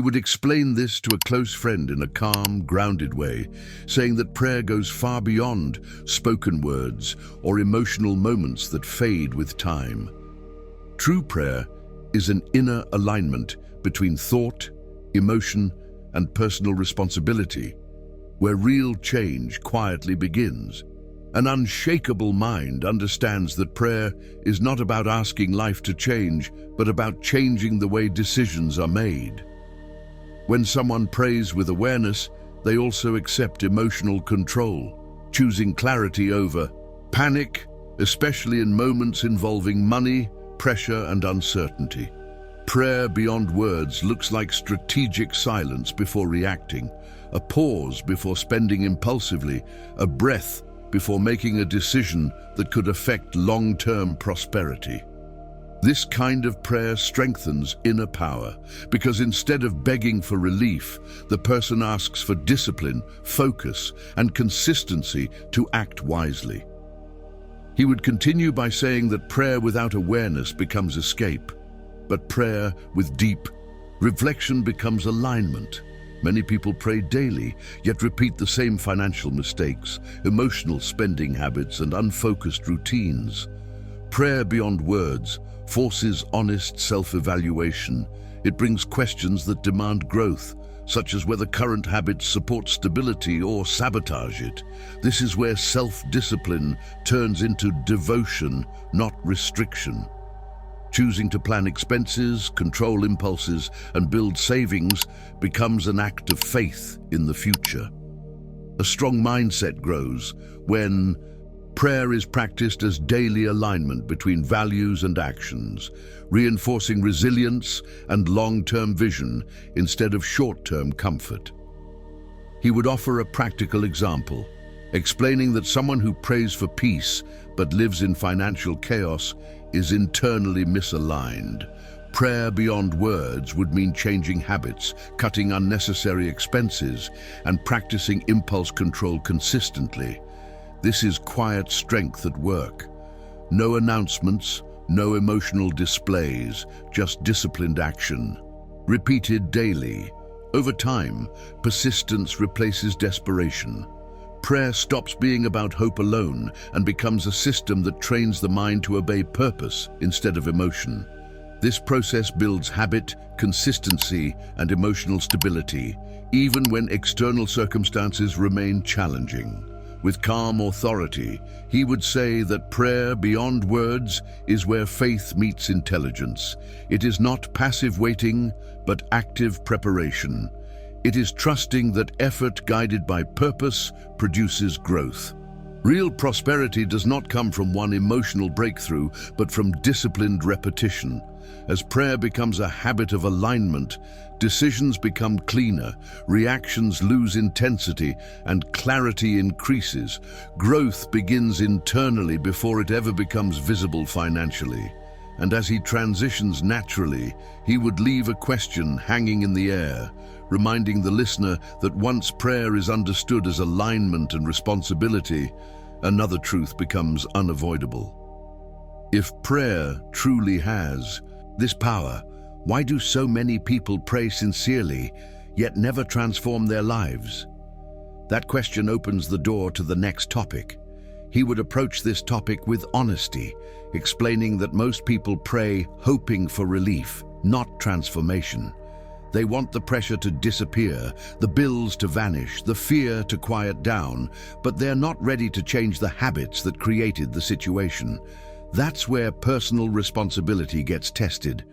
would explain this to a close friend in a calm, grounded way, saying that prayer goes far beyond spoken words or emotional moments that fade with time. True prayer is an inner alignment between thought, emotion, and personal responsibility, where real change quietly begins. An unshakable mind understands that prayer is not about asking life to change, but about changing the way decisions are made. When someone prays with awareness, they also accept emotional control, choosing clarity over panic, especially in moments involving money, pressure, and uncertainty. Prayer beyond words looks like strategic silence before reacting, a pause before spending impulsively, a breath before making a decision that could affect long-term prosperity. This kind of prayer strengthens inner power, because instead of begging for relief, the person asks for discipline, focus, and consistency to act wisely. He would continue by saying that prayer without awareness becomes escape, but prayer with deep reflection becomes alignment. Many people pray daily, yet repeat the same financial mistakes, emotional spending habits, and unfocused routines. Prayer beyond words forces honest self-evaluation. It brings questions that demand growth, such as whether current habits support stability or sabotage it. This is where self-discipline turns into devotion, not restriction. Choosing to plan expenses, control impulses, and build savings becomes an act of faith in the future. A strong mindset grows when prayer is practiced as daily alignment between values and actions, reinforcing resilience and long-term vision instead of short-term comfort. He would offer a practical example, explaining that someone who prays for peace but lives in financial chaos is internally misaligned. Prayer beyond words would mean changing habits, cutting unnecessary expenses, and practicing impulse control consistently. This is quiet strength at work. No announcements, no emotional displays, just disciplined action. Repeated daily. Over time, persistence replaces desperation. Prayer stops being about hope alone and becomes a system that trains the mind to obey purpose instead of emotion. This process builds habit, consistency, and emotional stability, even when external circumstances remain challenging. With calm authority, he would say that prayer beyond words is where faith meets intelligence. It is not passive waiting, but active preparation. It is trusting that effort guided by purpose produces growth. Real prosperity does not come from one emotional breakthrough, but from disciplined repetition. As prayer becomes a habit of alignment, decisions become cleaner, reactions lose intensity, and clarity increases. Growth begins internally before it ever becomes visible financially. And as he transitions naturally, he would leave a question hanging in the air, reminding the listener that once prayer is understood as alignment and responsibility, another truth becomes unavoidable. If prayer truly has this power, why do so many people pray sincerely, yet never transform their lives? That question opens the door to the next topic. He would approach this topic with honesty, explaining that most people pray hoping for relief, not transformation. They want the pressure to disappear, the bills to vanish, the fear to quiet down, but they're not ready to change the habits that created the situation. That's where personal responsibility gets tested.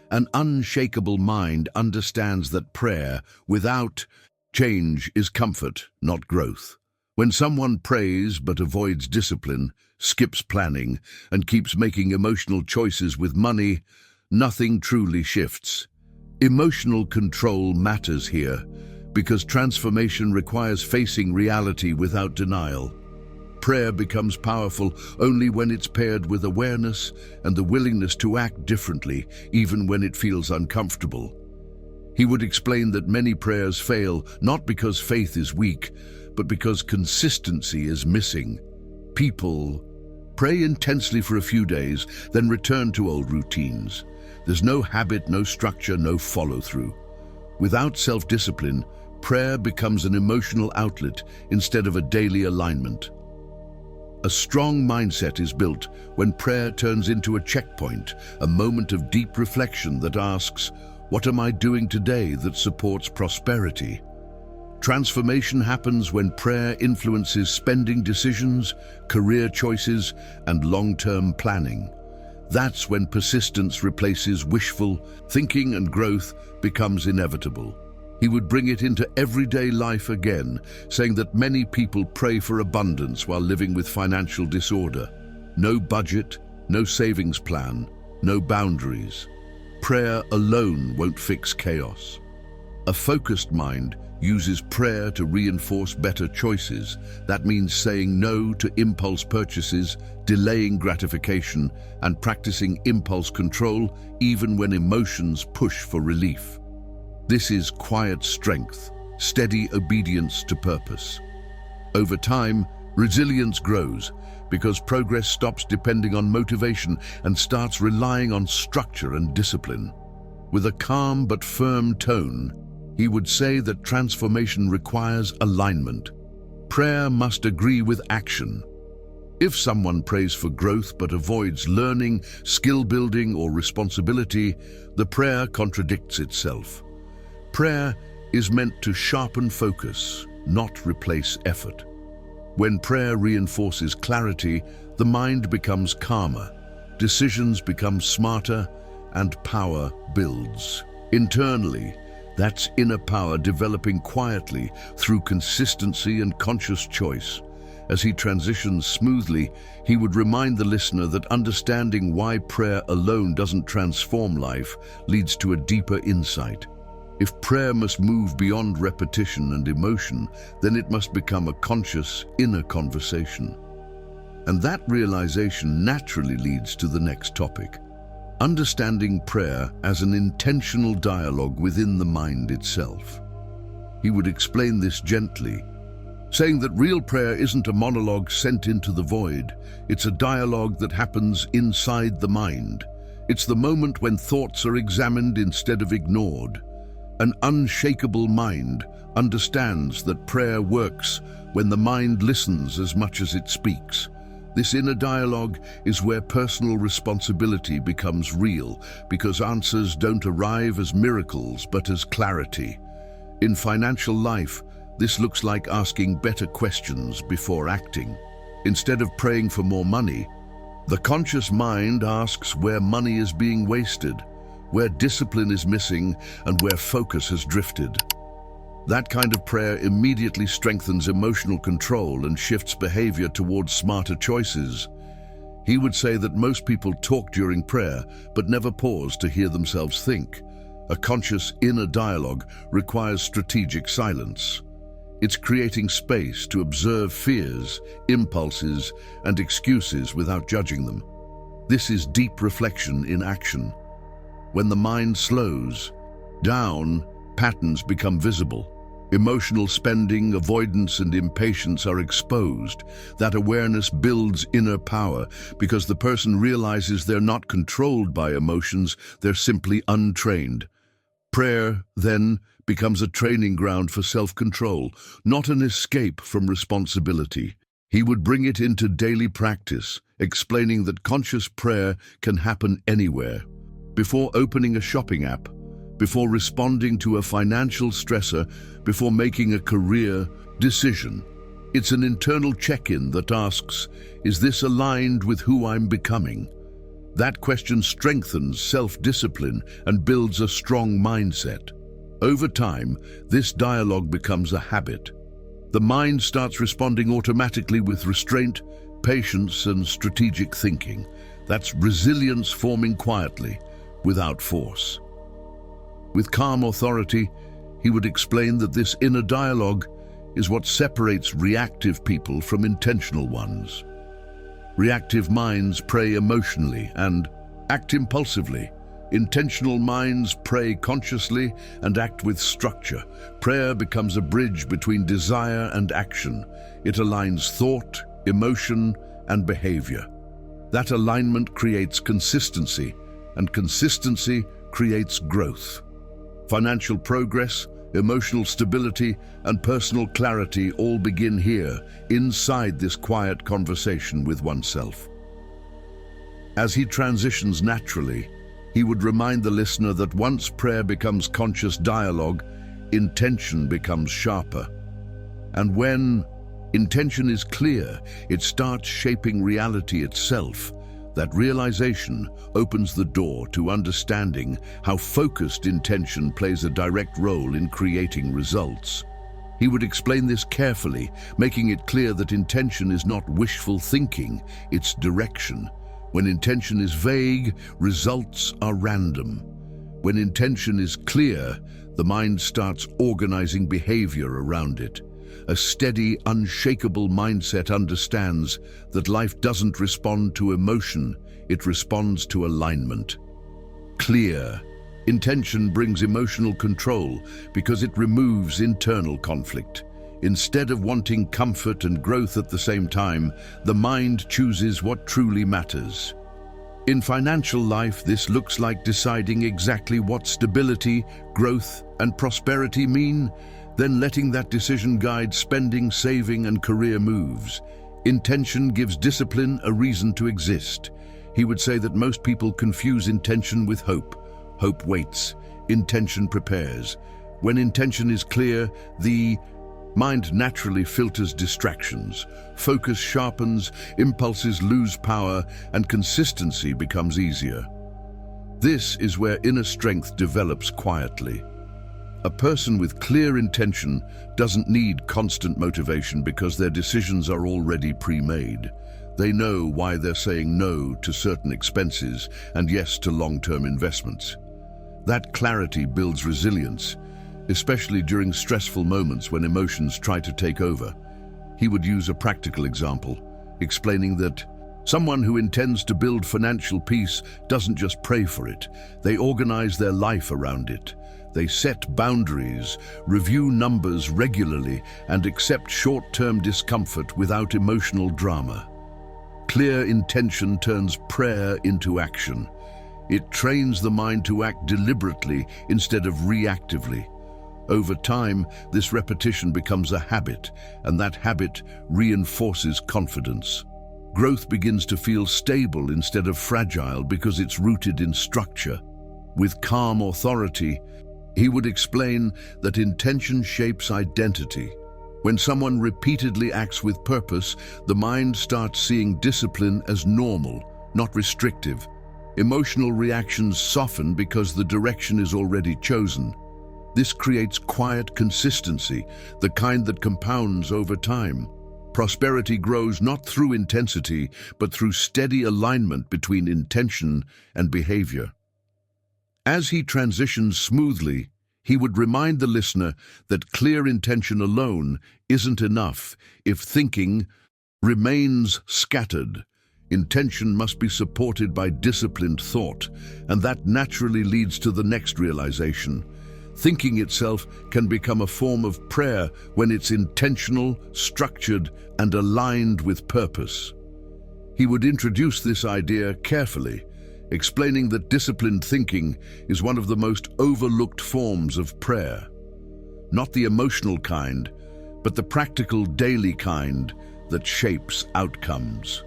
An unshakable mind understands that prayer without change is comfort, not growth. When someone prays but avoids discipline, skips planning, and keeps making emotional choices with money, nothing truly shifts. Emotional control matters here, because transformation requires facing reality without denial. Prayer becomes powerful only when it's paired with awareness and the willingness to act differently, even when it feels uncomfortable. He would explain that many prayers fail not because faith is weak, but because consistency is missing. People pray intensely for a few days, then return to old routines. There's no habit, no structure, no follow-through. Without self-discipline, prayer becomes an emotional outlet instead of a daily alignment. A strong mindset is built when prayer turns into a checkpoint, a moment of deep reflection that asks, "What am I doing today that supports prosperity?" Transformation happens when prayer influences spending decisions, career choices, and long-term planning. That's when persistence replaces wishful thinking and growth becomes inevitable. He would bring it into everyday life again, saying that many people pray for abundance while living with financial disorder. No budget, no savings plan, no boundaries. Prayer alone won't fix chaos. A focused mind uses prayer to reinforce better choices. That means saying no to impulse purchases, delaying gratification, and practicing impulse control even when emotions push for relief. This is quiet strength, steady obedience to purpose. Over time, resilience grows because progress stops depending on motivation and starts relying on structure and discipline. With a calm but firm tone, he would say that transformation requires alignment. Prayer must agree with action. If someone prays for growth but avoids learning, skill building, or responsibility, the prayer contradicts itself. Prayer is meant to sharpen focus, not replace effort. When prayer reinforces clarity, the mind becomes calmer, decisions become smarter, and power builds. Internally, that's inner power developing quietly through consistency and conscious choice. As he transitions smoothly, he would remind the listener that understanding why prayer alone doesn't transform life leads to a deeper insight. If prayer must move beyond repetition and emotion, then it must become a conscious, inner conversation. And that realization naturally leads to the next topic: understanding prayer as an intentional dialogue within the mind itself. He would explain this gently, saying that real prayer isn't a monologue sent into the void. It's a dialogue that happens inside the mind. It's the moment when thoughts are examined instead of ignored. An unshakable mind understands that prayer works when the mind listens as much as it speaks. This inner dialogue is where personal responsibility becomes real, because answers don't arrive as miracles but as clarity. In financial life, this looks like asking better questions before acting. Instead of praying for more money, the conscious mind asks where money is being wasted, where discipline is missing, and where focus has drifted. That kind of prayer immediately strengthens emotional control and shifts behavior towards smarter choices. He would say that most people talk during prayer, but never pause to hear themselves think. A conscious inner dialogue requires strategic silence. It's creating space to observe fears, impulses, and excuses without judging them. This is deep reflection in action. When the mind slows down, patterns become visible. Emotional spending, avoidance, and impatience are exposed. That awareness builds inner power because the person realizes they're not controlled by emotions, they're simply untrained. Prayer, then, becomes a training ground for self-control, not an escape from responsibility. He would bring it into daily practice, explaining that conscious prayer can happen anywhere. Before opening a shopping app, before responding to a financial stressor, before making a career decision. It's an internal check-in that asks, is this aligned with who I'm becoming? That question strengthens self-discipline and builds a strong mindset. Over time, this dialogue becomes a habit. The mind starts responding automatically with restraint, patience, and strategic thinking. That's resilience forming quietly, without force. With calm authority, he would explain that this inner dialogue is what separates reactive people from intentional ones. Reactive minds pray emotionally and act impulsively. Intentional minds pray consciously and act with structure. Prayer becomes a bridge between desire and action. It aligns thought, emotion, and behavior. That alignment creates consistency, and consistency creates growth. Financial progress, emotional stability, and personal clarity all begin here, inside this quiet conversation with oneself. As he transitions naturally, he would remind the listener that once prayer becomes conscious dialogue, intention becomes sharper. And when intention is clear, it starts shaping reality itself. That realization opens the door to understanding how focused intention plays a direct role in creating results. He would explain this carefully, making it clear that intention is not wishful thinking, it's direction. When intention is vague, results are random. When intention is clear, the mind starts organizing behavior around it. A steady, unshakable mindset understands that life doesn't respond to emotion, it responds to alignment. Clear intention brings emotional control because it removes internal conflict. Instead of wanting comfort and growth at the same time, the mind chooses what truly matters. In financial life, this looks like deciding exactly what stability, growth, and prosperity mean, then letting that decision guide spending, saving, and career moves. Intention gives discipline a reason to exist. He would say that most people confuse intention with hope. Hope waits, intention prepares. When intention is clear, the mind naturally filters distractions. Focus sharpens, impulses lose power, and consistency becomes easier. This is where inner strength develops quietly. A person with clear intention doesn't need constant motivation because their decisions are already pre-made. They know why they're saying no to certain expenses and yes to long-term investments. That clarity builds resilience, especially during stressful moments when emotions try to take over. He would use a practical example, explaining that someone who intends to build financial peace doesn't just pray for it, they organize their life around it. They set boundaries, review numbers regularly, and accept short-term discomfort without emotional drama. Clear intention turns prayer into action. It trains the mind to act deliberately instead of reactively. Over time, this repetition becomes a habit, and that habit reinforces confidence. Growth begins to feel stable instead of fragile because it's rooted in structure. With calm authority, he would explain that intention shapes identity. When someone repeatedly acts with purpose, the mind starts seeing discipline as normal, not restrictive. Emotional reactions soften because the direction is already chosen. This creates quiet consistency, the kind that compounds over time. Prosperity grows not through intensity, but through steady alignment between intention and behavior. As he transitions smoothly, he would remind the listener that clear intention alone isn't enough if thinking remains scattered. Intention must be supported by disciplined thought, and that naturally leads to the next realization. Thinking itself can become a form of prayer when it's intentional, structured, and aligned with purpose. He would introduce this idea carefully, explaining that disciplined thinking is one of the most overlooked forms of prayer. Not the emotional kind, but the practical daily kind that shapes outcomes.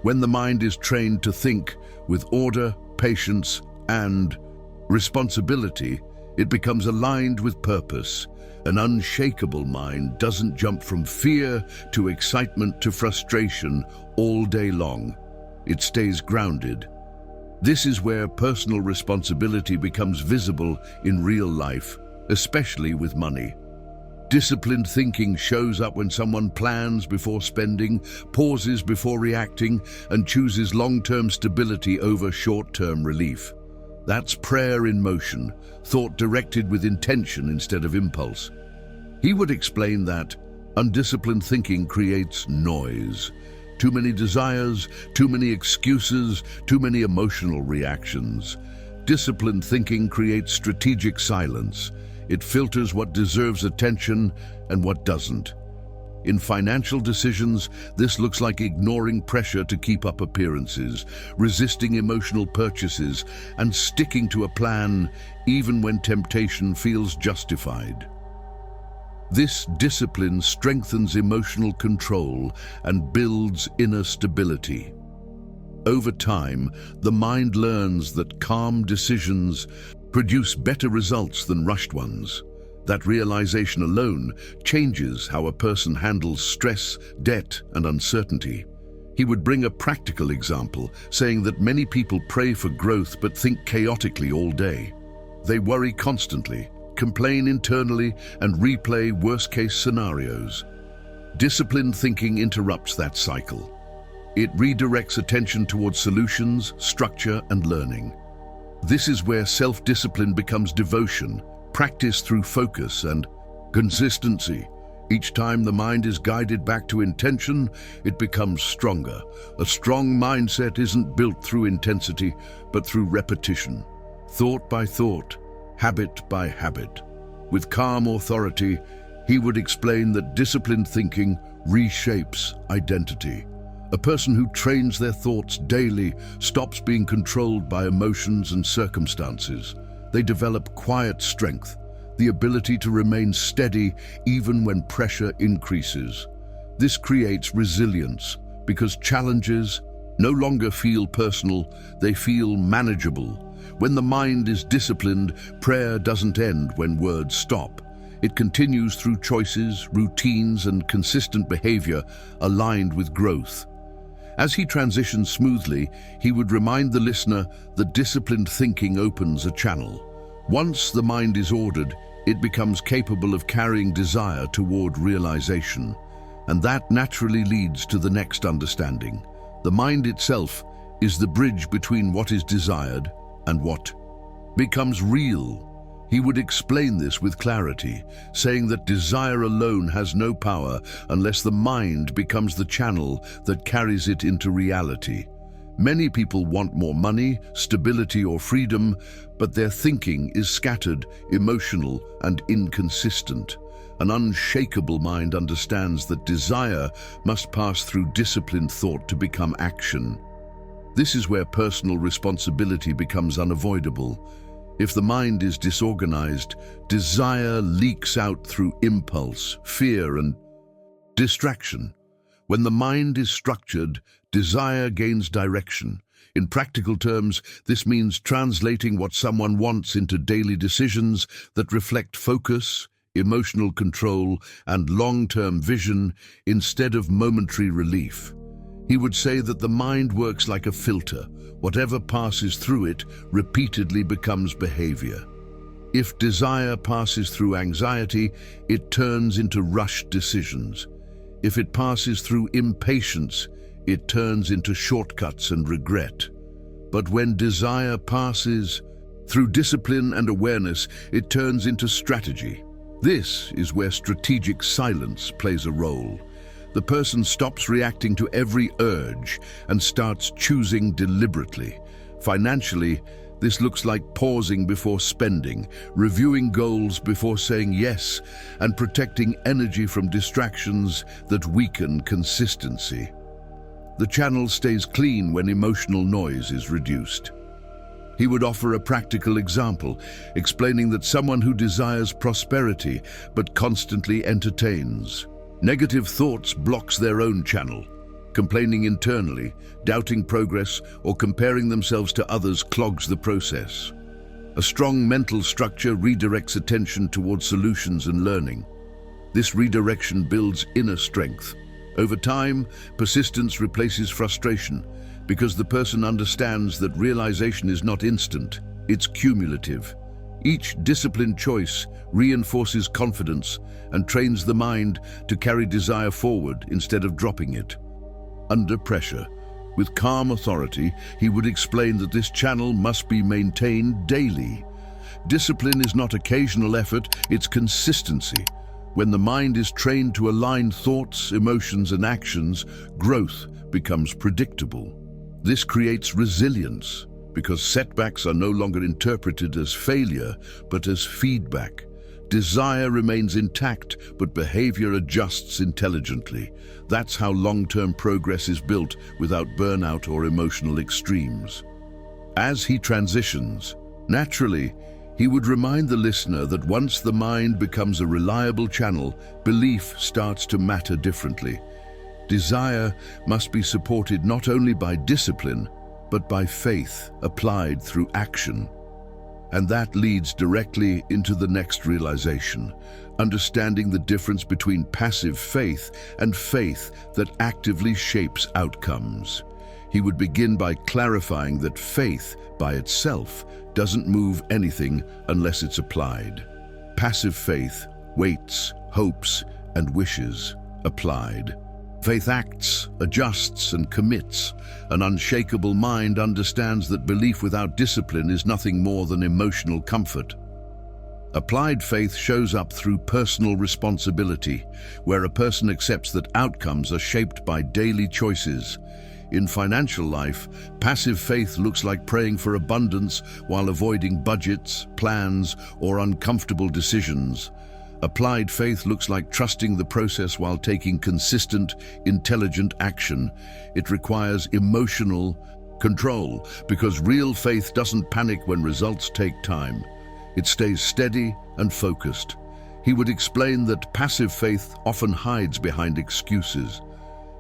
When the mind is trained to think with order, patience, and responsibility, it becomes aligned with purpose. An unshakable mind doesn't jump from fear to excitement to frustration all day long. It stays grounded. This is where personal responsibility becomes visible in real life, especially with money. Disciplined thinking shows up when someone plans before spending, pauses before reacting, and chooses long-term stability over short-term relief. That's prayer in motion, thought directed with intention instead of impulse. He would explain that undisciplined thinking creates noise. Too many desires, too many excuses, too many emotional reactions. Disciplined thinking creates strategic silence. It filters what deserves attention and what doesn't. In financial decisions, this looks like ignoring pressure to keep up appearances, resisting emotional purchases, and sticking to a plan even when temptation feels justified. This discipline strengthens emotional control and builds inner stability. Over time, the mind learns that calm decisions produce better results than rushed ones. That realization alone changes how a person handles stress, debt, and uncertainty. He would bring a practical example, saying that many people pray for growth but think chaotically all day. They worry constantly, complain internally, and replay worst-case scenarios. Disciplined thinking interrupts that cycle. It redirects attention towards solutions, structure, and learning. This is where self-discipline becomes devotion, practice through focus and consistency. Each time the mind is guided back to intention, it becomes stronger. A strong mindset isn't built through intensity, but through repetition, thought by thought, habit by habit. With calm authority, he would explain that disciplined thinking reshapes identity. A person who trains their thoughts daily stops being controlled by emotions and circumstances. They develop quiet strength, the ability to remain steady even when pressure increases. This creates resilience because challenges no longer feel personal, they feel manageable. When the mind is disciplined, prayer doesn't end when words stop. It continues through choices, routines, and consistent behavior aligned with growth. As he transitions smoothly, he would remind the listener that disciplined thinking opens a channel. Once the mind is ordered, it becomes capable of carrying desire toward realization, and that naturally leads to the next understanding. The mind itself is the bridge between what is desired and what becomes real. He would explain this with clarity, saying that desire alone has no power unless the mind becomes the channel that carries it into reality. Many people want more money, stability, or freedom, but their thinking is scattered, emotional, and inconsistent. An unshakable mind understands that desire must pass through disciplined thought to become action. This is where personal responsibility becomes unavoidable. If the mind is disorganized, desire leaks out through impulse, fear, and distraction. When the mind is structured, desire gains direction. In practical terms, this means translating what someone wants into daily decisions that reflect focus, emotional control, and long-term vision instead of momentary relief. He would say that the mind works like a filter. Whatever passes through it repeatedly becomes behavior. If desire passes through anxiety, it turns into rushed decisions. If it passes through impatience, it turns into shortcuts and regret. But when desire passes through discipline and awareness, it turns into strategy. This is where strategic silence plays a role. The person stops reacting to every urge and starts choosing deliberately. Financially, this looks like pausing before spending, reviewing goals before saying yes, and protecting energy from distractions that weaken consistency. The channel stays clean when emotional noise is reduced. He would offer a practical example, explaining that someone who desires prosperity but constantly entertains negative thoughts blocks their own channel. Complaining internally, doubting progress, or comparing themselves to others clogs the process. A strong mental structure redirects attention towards solutions and learning. This redirection builds inner strength. Over time, persistence replaces frustration because the person understands that realization is not instant, it's cumulative. Each disciplined choice reinforces confidence and trains the mind to carry desire forward instead of dropping it. Under pressure, with calm authority, he would explain that this channel must be maintained daily. Discipline is not occasional effort, it's consistency. When the mind is trained to align thoughts, emotions, and actions, growth becomes predictable. This creates resilience, because setbacks are no longer interpreted as failure, but as feedback. Desire remains intact, but behavior adjusts intelligently. That's how long-term progress is built without burnout or emotional extremes. As he transitions, naturally, he would remind the listener that once the mind becomes a reliable channel, belief starts to matter differently. Desire must be supported not only by discipline, but by faith applied through action. And that leads directly into the next realization, understanding the difference between passive faith and faith that actively shapes outcomes. He would begin by clarifying that faith by itself doesn't move anything unless it's applied. Passive faith waits, hopes, and wishes. Applied, faith acts, adjusts, and commits. An unshakable mind understands that belief without discipline is nothing more than emotional comfort. Applied faith shows up through personal responsibility, where a person accepts that outcomes are shaped by daily choices. In financial life, passive faith looks like praying for abundance while avoiding budgets, plans, or uncomfortable decisions. Applied faith looks like trusting the process while taking consistent, intelligent action. It requires emotional control, because real faith doesn't panic when results take time. It stays steady and focused. He would explain that passive faith often hides behind excuses.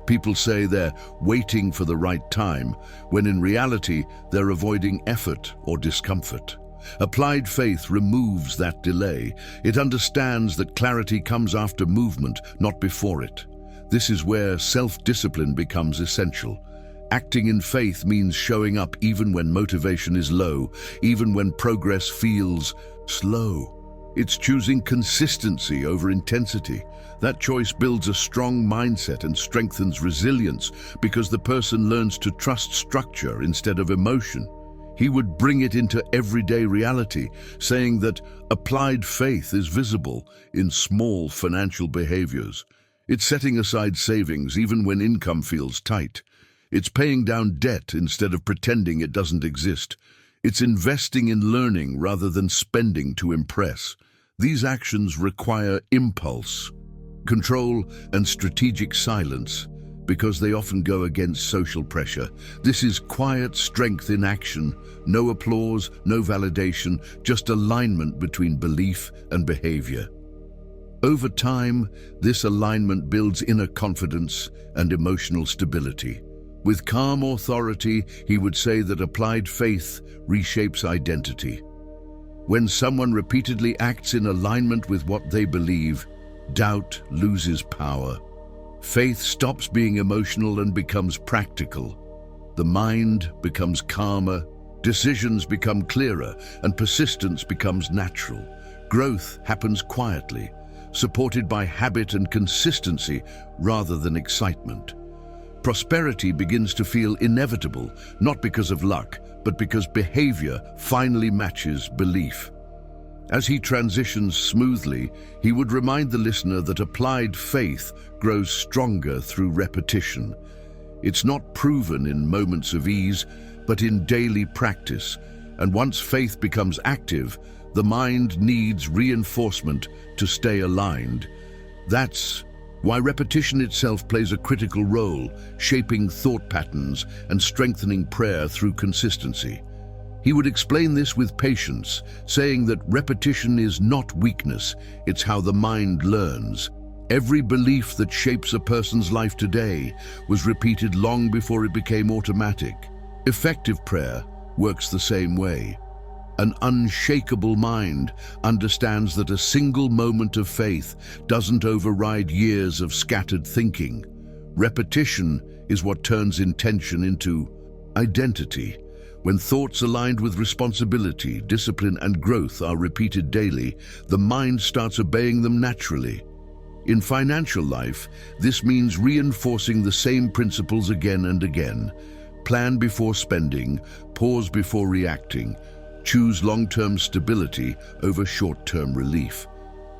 People say they're waiting for the right time, when in reality they're avoiding effort or discomfort. Applied faith removes that delay. It understands that clarity comes after movement, not before it. This is where self-discipline becomes essential. Acting in faith means showing up even when motivation is low, even when progress feels slow. It's choosing consistency over intensity. That choice builds a strong mindset and strengthens resilience because the person learns to trust structure instead of emotion. He would bring it into everyday reality, saying that applied faith is visible in small financial behaviors. It's setting aside savings even when income feels tight. It's paying down debt instead of pretending it doesn't exist. It's investing in learning rather than spending to impress. These actions require impulse, control, and strategic silence because they often go against social pressure. This is quiet strength in action. No applause, no validation, just alignment between belief and behavior. Over time, this alignment builds inner confidence and emotional stability. With calm authority, he would say that applied faith reshapes identity. When someone repeatedly acts in alignment with what they believe, doubt loses power. Faith stops being emotional and becomes practical. The mind becomes calmer, decisions become clearer, and persistence becomes natural. Growth happens quietly, supported by habit and consistency rather than excitement. Prosperity begins to feel inevitable, not because of luck, but because behavior finally matches belief. As he transitions smoothly, he would remind the listener that applied faith grows stronger through repetition. It's not proven in moments of ease, but in daily practice. And once faith becomes active, the mind needs reinforcement to stay aligned. That's why repetition itself plays a critical role, shaping thought patterns and strengthening prayer through consistency. He would explain this with patience, saying that repetition is not weakness, it's how the mind learns. Every belief that shapes a person's life today was repeated long before it became automatic. Effective prayer works the same way. An unshakable mind understands that a single moment of faith doesn't override years of scattered thinking. Repetition is what turns intention into identity. When thoughts aligned with responsibility, discipline, and growth are repeated daily, the mind starts obeying them naturally. In financial life, this means reinforcing the same principles again and again. Plan before spending, pause before reacting. Choose long-term stability over short-term relief.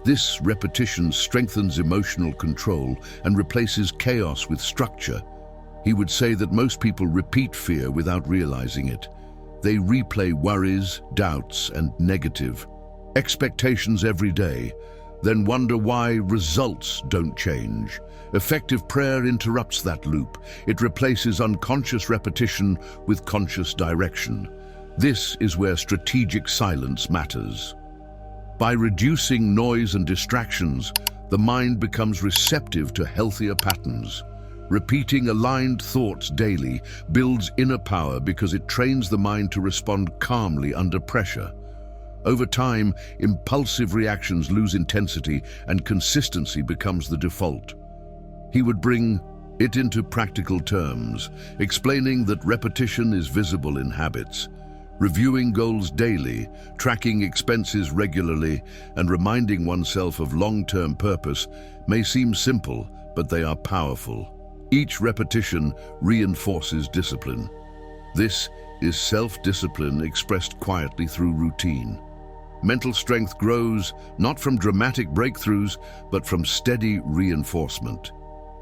This repetition strengthens emotional control and replaces chaos with structure. He would say that most people repeat fear without realizing it. They replay worries, doubts, and negative expectations every day, then wonder why results don't change. Effective prayer interrupts that loop. It replaces unconscious repetition with conscious direction. This is where strategic silence matters. By reducing noise and distractions, the mind becomes receptive to healthier patterns. Repeating aligned thoughts daily builds inner power because it trains the mind to respond calmly under pressure. Over time, impulsive reactions lose intensity and consistency becomes the default. He would bring it into practical terms, explaining that repetition is visible in habits. Reviewing goals daily, tracking expenses regularly, and reminding oneself of long-term purpose may seem simple, but they are powerful. Each repetition reinforces discipline. This is self-discipline expressed quietly through routine. Mental strength grows not from dramatic breakthroughs, but from steady reinforcement.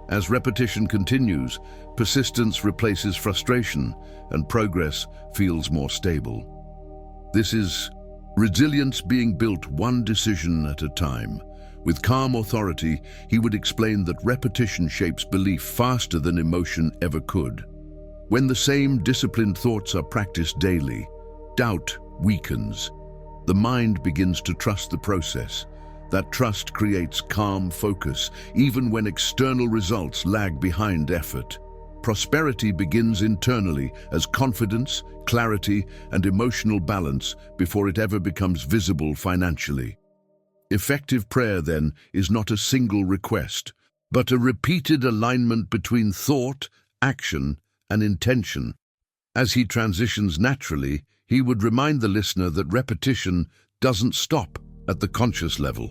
As repetition continues, persistence replaces frustration and progress feels more stable. This is resilience being built one decision at a time. With calm authority, he would explain that repetition shapes belief faster than emotion ever could. When the same disciplined thoughts are practiced daily, doubt weakens. The mind begins to trust the process. That trust creates calm focus, even when external results lag behind effort. Prosperity begins internally as confidence, clarity, and emotional balance before it ever becomes visible financially. Effective prayer, then, is not a single request, but a repeated alignment between thought, action, and intention. As he transitions naturally, he would remind the listener that repetition doesn't stop at the conscious level.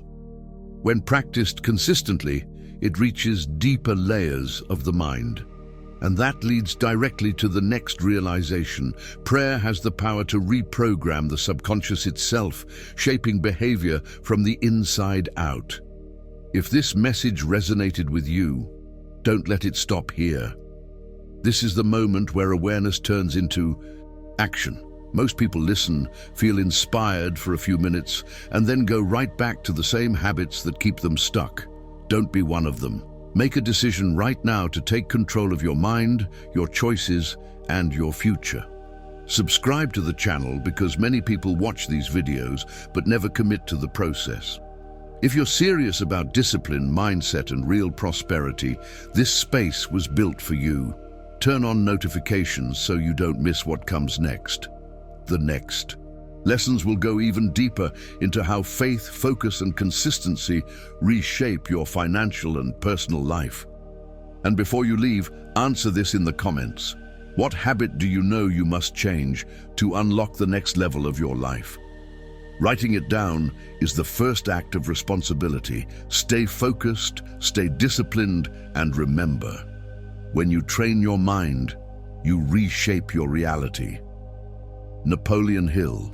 When practiced consistently, it reaches deeper layers of the mind. And that leads directly to the next realization. Prayer has the power to reprogram the subconscious itself, shaping behavior from the inside out. If this message resonated with you, don't let it stop here. This is the moment where awareness turns into action. Most people listen, feel inspired for a few minutes, and then go right back to the same habits that keep them stuck. Don't be one of them. Make a decision right now to take control of your mind, your choices, and your future. Subscribe to the channel because many people watch these videos but never commit to the process. If you're serious about discipline, mindset, and real prosperity, this space was built for you. Turn on notifications so you don't miss what comes next. The next lessons will go even deeper into how faith, focus, and consistency reshape your financial and personal life. And before you leave, answer this in the comments. What habit do you know you must change to unlock the next level of your life? Writing it down is the first act of responsibility. Stay focused, stay disciplined, and remember, when you train your mind, you reshape your reality. Napoleon Hill.